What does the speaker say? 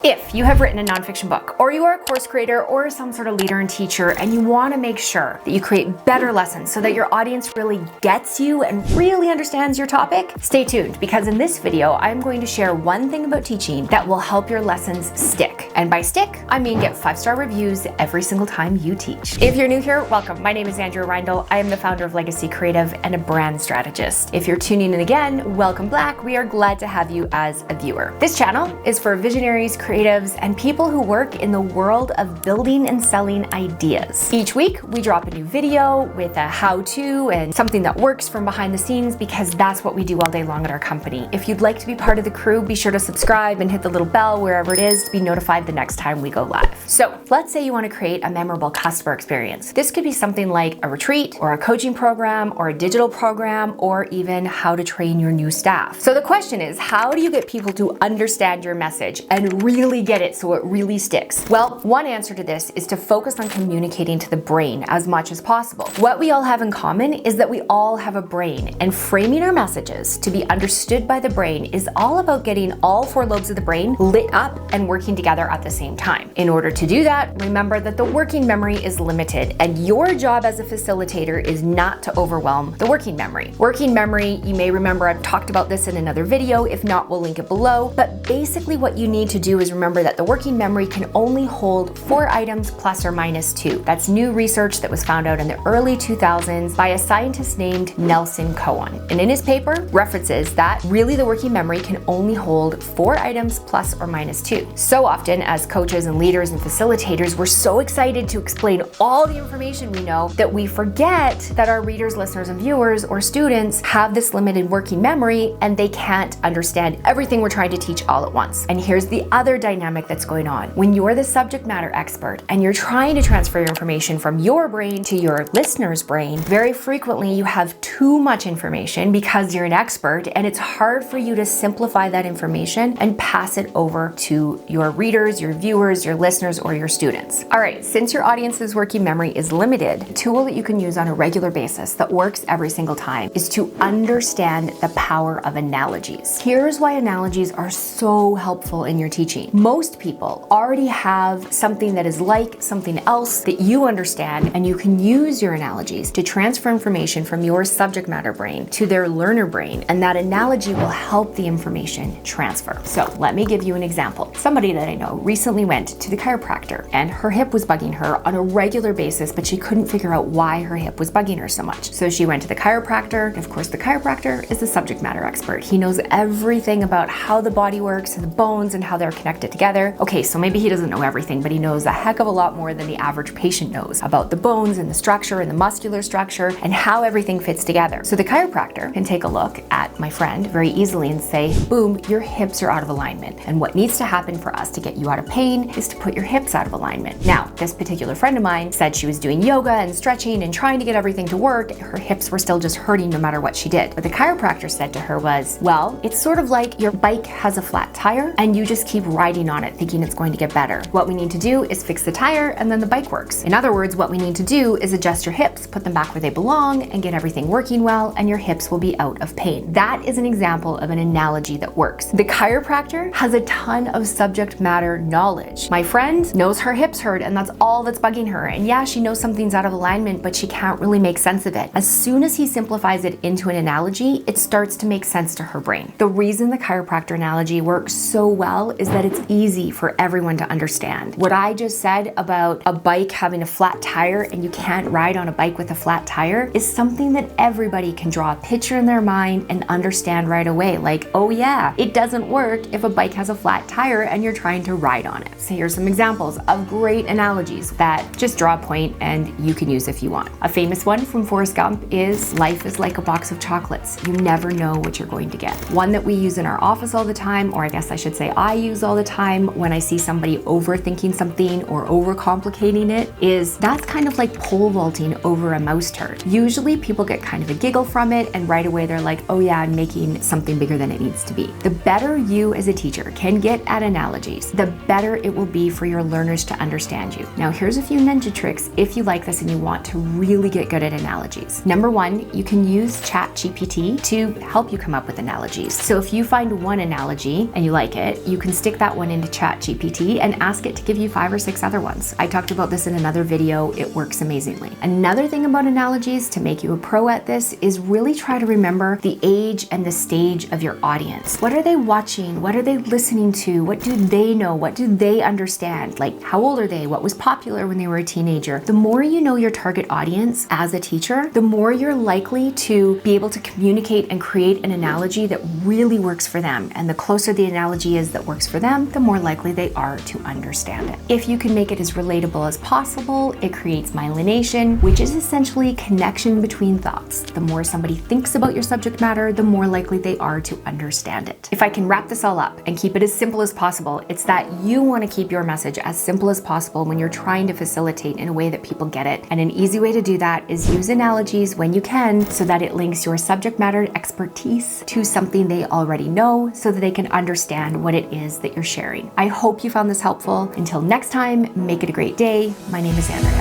If you have written a nonfiction book, or you are a course creator or some sort of leader and teacher, and you want to make sure that you create better lessons so that your audience really gets you and really understands your topic, stay tuned, because in this video, I'm going to share one thing about teaching that will help your lessons stick. And by stick, I mean get 5-star reviews every single time you teach. If you're new here, welcome. My name is Andrea. I am the founder of Legacy Creative and a brand strategist. If you're tuning in again, welcome back. We are glad to have you as a viewer. This channel is for visionaries, creatives, and people who work in the world of building and selling ideas. Each week, we drop a new video with a how-to and something that works from behind the scenes, because that's what we do all day long at our company. If you'd like to be part of the crew, be sure to subscribe and hit the little bell wherever it is to be notified the next time we go live. So let's say you want to create a memorable customer experience. This could be something like a retreat or a coaching program or a digital program, or even how to train your new staff. So the question is, how do you get people to understand your message and really get it so it really sticks? Well, one answer to this is to focus on communicating to the brain as much as possible. What we all have in common is that we all have a brain, and framing our messages to be understood by the brain is all about getting all 4 lobes of the brain lit up and working together at the same time. In order to do that, remember that the working memory is limited, and your job as a facilitator is not to overwhelm the working memory. Working memory, you may remember I've talked about this in another video. If not, we'll link it below. But basically what you need to do is remember that the working memory can only hold 4 items plus or minus 2. That's new research that was found out in the early 2000s by a scientist named Nelson Cohen. And in his paper, references that really the working memory can only hold 4 items plus or minus 2. So often as coaches and leaders and facilitators, we're so excited to explain all the information we know that we forget that our readers, listeners, and viewers or students have this limited working memory, and they can't understand everything we're trying to teach all at once. And here's the other dynamic that's going on. When you're the subject matter expert and you're trying to transfer your information from your brain to your listener's brain, very frequently you have too much information because you're an expert, and it's hard for you to simplify that information and pass it over to your readers, your viewers, your listeners, or your students. All right, since your audience's working memory is limited, a tool that you can use on a regular basis that works every single time is to understand the power of analogies. Here's why analogies are so helpful in your teaching. Most people already have something that is like something else that you understand, and you can use your analogies to transfer information from your subject matter brain to their learner brain, and that analogy will help the information transfer. So let me give you an example. Somebody that I know recently went to the chiropractor, and her hip was bugging her on a regular basis, but she couldn't figure out why her hip was bugging her so much. So she went to the chiropractor. Of course, the chiropractor is the subject matter expert. He knows everything about how the body works and the bones and how they're connected together. Okay, so maybe he doesn't know everything, but he knows a heck of a lot more than the average patient knows about the bones and the structure and the muscular structure and how everything fits together. So the chiropractor can take a look at my friend very easily and say, boom, your hips are out of alignment. And what needs to happen for us to get you out of pain is to put your hips out of alignment. Now, this particular friend of mine said she was doing yoga and stretching and trying to get everything to work. Her hips were still just hurting no matter what she did. What the chiropractor said to her was, well, it's sort of like your bike has a flat tire and you just keep riding on it thinking it's going to get better. What we need to do is fix the tire and then the bike works. In other words, what we need to do is adjust your hips, put them back where they belong, and get everything working well, and your hips will be out of pain. That is an example of an analogy that works. The chiropractor has a ton of subject matter knowledge. My friend knows her hips hurt and that's all that's bugging her. And yeah, she knows something's out of alignment, but she can't really make sense of it. As soon as he simplifies it into an analogy, it starts to make sense to her brain. The reason the chiropractor analogy works so well is that it's easy for everyone to understand. What I just said about a bike having a flat tire and you can't ride on a bike with a flat tire is something that everybody can draw a picture in their mind and understand right away. Like, oh yeah, it doesn't work if a bike has a flat tire and you're trying to ride on it. So here's some examples of great analogies that just draw a point and you can use if you want. A famous one from Forrest Gump is life is like a box of chocolates. You never know what you're going to get. One that we use in our office all the time, or I guess I should say I use all the time when I see somebody overthinking something or overcomplicating it, is that's kind of like pole vaulting over a mouse turd. Usually people get kind of a giggle from it and right away they're like, oh yeah, I'm making something bigger than it needs to be. The better you as a teacher can get at analogies, the better it will be for your learners to understand you. Now, here's a few ninja tricks if you like this and you want to really get good at analogies. Number one, you can use ChatGPT to help you come up with analogies. So if you find one analogy and you like it, you can stick that one into ChatGPT and ask it to give you 5 or 6 other ones. I talked about this in another video. It works amazingly. Another thing about analogies to make you a pro at this is really try to remember the age and the stage of your audience. What are they watching? What are they listening to? What do they know? What do they understand? Like, how old are they? What was popular when they were a teenager? The more you know your target audience as a teacher, the more you're likely to be able to communicate and create an analogy that really works for them. And the closer the analogy is that works for them, the more likely they are to understand it. If you can make it as relatable as possible, it creates mylenation, which is essentially connection between thoughts. The more somebody thinks about your subject matter, the more likely they are to understand it. If I can wrap this all up and keep it as simple as possible, it's that you want to keep your message as simple as possible when you're trying to facilitate in a way that people get it. And an easy way to do that is use analogies when you can so that it links your subject matter expertise to something they already know so that they can understand what it is that you're sharing. I hope you found this helpful. Until next time, make it a great day. My name is Andrea.